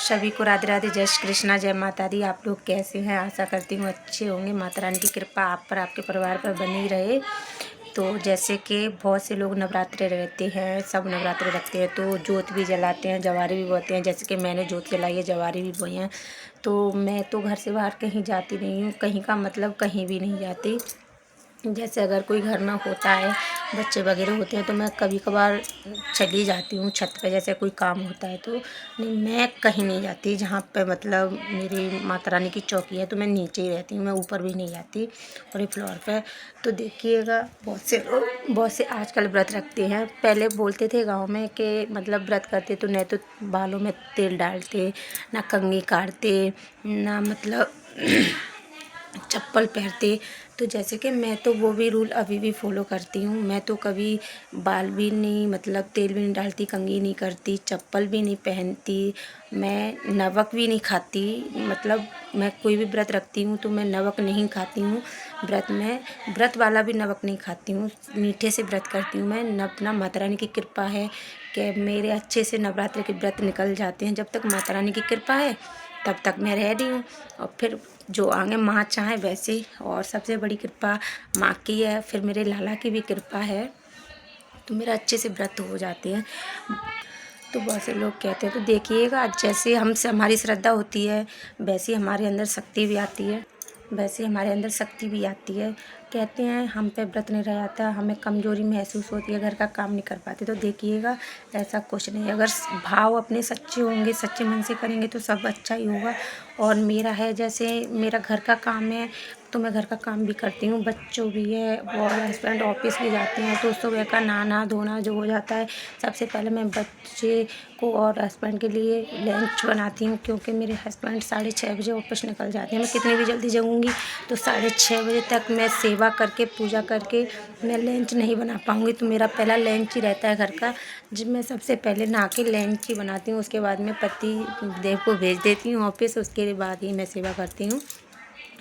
सभी को राधे राधे, जय श्री कृष्णा, जय माता दी। आप लोग कैसे हैं? आशा करती हूँ अच्छे होंगे। माता रानी की कृपा आप पर, आपके परिवार पर बनी रहे। तो जैसे कि बहुत से लोग नवरात्रे रहते हैं, सब नवरात्रे रखते हैं तो जोत भी जलाते हैं, जवारे भी बोते हैं। जैसे कि मैंने जोत जलाई है, जवारे भी बोए हैं। तो मैं तो घर से बाहर कहीं जाती नहीं हूँ, कहीं का मतलब कहीं भी नहीं जाती। जैसे अगर कोई घर में होता है, बच्चे वगैरह होते हैं तो मैं कभी कभार चली जाती हूँ छत पे, जैसे कोई काम होता है तो। नहीं, मैं कहीं नहीं जाती। जहाँ पे मतलब मेरी माता रानी की चौकी है तो मैं नीचे ही रहती हूँ, मैं ऊपर भी नहीं जाती और ये फ्लोर पे। तो देखिएगा बहुत से आजकल व्रत रखते हैं। पहले बोलते थे गांव में कि मतलब व्रत करते तो न तो बालों में तेल डालते, ना कंघी काटते, ना मतलब चप्पल पहनते। तो जैसे कि मैं तो वो भी रूल अभी भी फॉलो करती हूँ। मैं तो कभी बाल भी नहीं मतलब तेल भी नहीं डालती, कंघी नहीं करती, चप्पल भी नहीं पहनती, मैं नमक भी नहीं खाती। मतलब मैं कोई भी व्रत रखती हूँ तो मैं नमक नहीं खाती हूँ। व्रत में व्रत वाला भी नमक नहीं खाती हूँ, मीठे से व्रत करती हूँ मैं। अपना माता रानी की कृपा है कि मेरे अच्छे से नवरात्रि के व्रत निकल जाते हैं। जब तक माता रानी की कृपा है तब तक मैं रेडी हूँ, और फिर जो आगे माँ चाहे वैसे ही। और सबसे बड़ी कृपा माँ की है, फिर मेरे लाला की भी कृपा है, तो मेरा अच्छे से व्रत हो जाते हैं। तो बहुत से लोग कहते हैं, तो देखिएगा जैसे हमसे हमारी श्रद्धा होती है वैसे हमारे अंदर शक्ति भी आती है, वैसे हमारे अंदर शक्ति भी आती है। कहते हैं हम पे व्रत नहीं रह जाता, हमें कमज़ोरी महसूस होती है, घर का काम नहीं कर पाते। तो देखिएगा ऐसा कुछ नहीं है। अगर भाव अपने सच्चे होंगे, सच्चे मन से करेंगे तो सब अच्छा ही होगा। और मेरा है, जैसे मेरा घर का काम है तो मैं घर का काम भी करती हूँ, बच्चों भी है और हस्बैंड ऑफिस भी जाते हैं तो सुबह का नहाना धोना जो हो जाता है, सबसे पहले मैं बच्चे को और हस्बैंड के लिए लंच बनाती हूँ। क्योंकि मेरे हस्बैंड 6:30 बजे ऑफिस निकल जाते हैं। मैं कितनी भी जल्दी जगूँगी तो 6:30 बजे तक मैं सेवा करके पूजा करके मैं लंच नहीं बना पाऊँगी। तो मेरा पहला लंच ही रहता है घर का, जब मैं सबसे पहले नहा के लंच ही बनाती हूँ। उसके बाद मैं पति देव को भेज देती हूँ ऑफिस, उसके बाद ही मैं सेवा करती हूँ।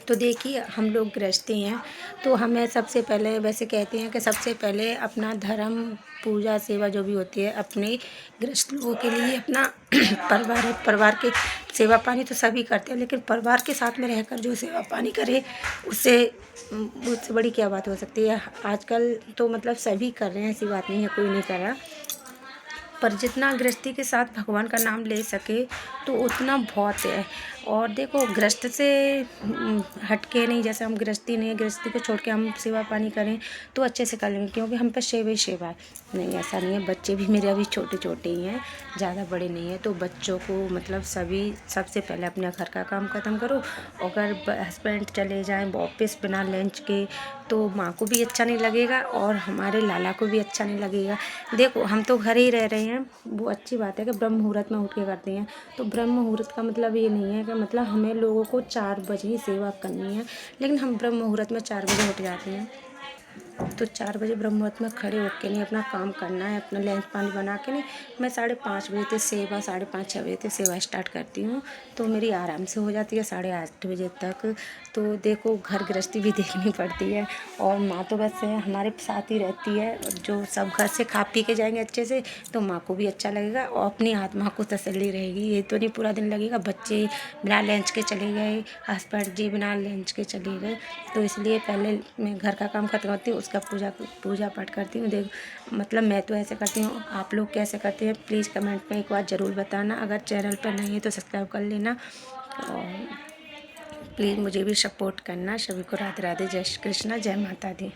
तो देखिए हम लोग गृहस्थी हैं तो हमें सबसे पहले, वैसे कहते हैं कि सबसे पहले अपना धर्म पूजा सेवा जो भी होती है अपने गृहस्थ लोगों के लिए अपना परिवार है। परिवार के सेवा पानी तो सभी करते हैं, लेकिन परिवार के साथ में रहकर जो सेवा पानी करे उससे उससे बड़ी क्या बात हो सकती है। आजकल तो मतलब सभी कर रहे हैं, ऐसी बात नहीं है कोई नहीं कर रहा, पर जितना गृहस्थी के साथ भगवान का नाम ले सके तो उतना बहुत है। और देखो गृहस्थ से हट के नहीं, जैसे हम गृहस्थी नहीं है, गृहस्थी को छोड़ के हम सेवा पानी करें तो अच्छे से कर लेंगे, क्योंकि हम पे सेवा ही सेवा है। नहीं, ऐसा नहीं है। बच्चे भी मेरे अभी छोटे छोटे ही हैं, ज़्यादा बड़े नहीं हैं। तो बच्चों को मतलब सभी सबसे पहले अपने घर का काम ख़त्म करो। अगर हस्बैंड चले जाएँ ऑफिस बिना लंच के तो माँ को भी अच्छा नहीं लगेगा और हमारे लाला को भी अच्छा नहीं लगेगा। देखो हम तो घर ही रह रहे हैं, वो अच्छी बात है कि ब्रह्म मुहूर्त में उठ के करते हैं। तो ब्रह्म मुहूर्त का मतलब ये नहीं है कि मतलब हमें लोगों को 4 बजे ही सेवा करनी है, लेकिन हम ब्रह्म मुहूर्त में 4 बजे उठ जाते हैं। तो 4 बजे ब्रह्म मुहूर्त में खड़े होके नहीं अपना काम करना है, अपना लंच पानी बना के नहीं, मैं 5:30 बजे तक सेवा, 5:30-6 बजे तक सेवा स्टार्ट करती हूँ। तो मेरी आराम से हो जाती है 8:30 बजे तक। तो देखो घर गृहस्थी भी देखनी पड़ती है, और माँ तो बस हमारे साथ ही रहती है। जो सब घर से खा पी के जाएंगे अच्छे से तो माँ को भी अच्छा लगेगा और अपनी आत्मा को तसल्ली रहेगी। ये तो नहीं पूरा दिन लगेगा बच्चे बिना लंच के चले गए, हस्बैंड जी बिना लंच के चले गए। तो इसलिए पहले मैं घर का काम खत्म करती हूँ, उसका पूजा पाठ करती हूँ। देख मतलब मैं तो ऐसे करती हूँ, आप लोग कैसे करते हैं प्लीज़ कमेंट में एक बार ज़रूर बताना। अगर चैनल पर नहीं है तो सब्सक्राइब कर लेना, और प्लीज़ मुझे भी सपोर्ट करना। सभी को राधे राधे, जय श्री कृष्णा, जय माता दी।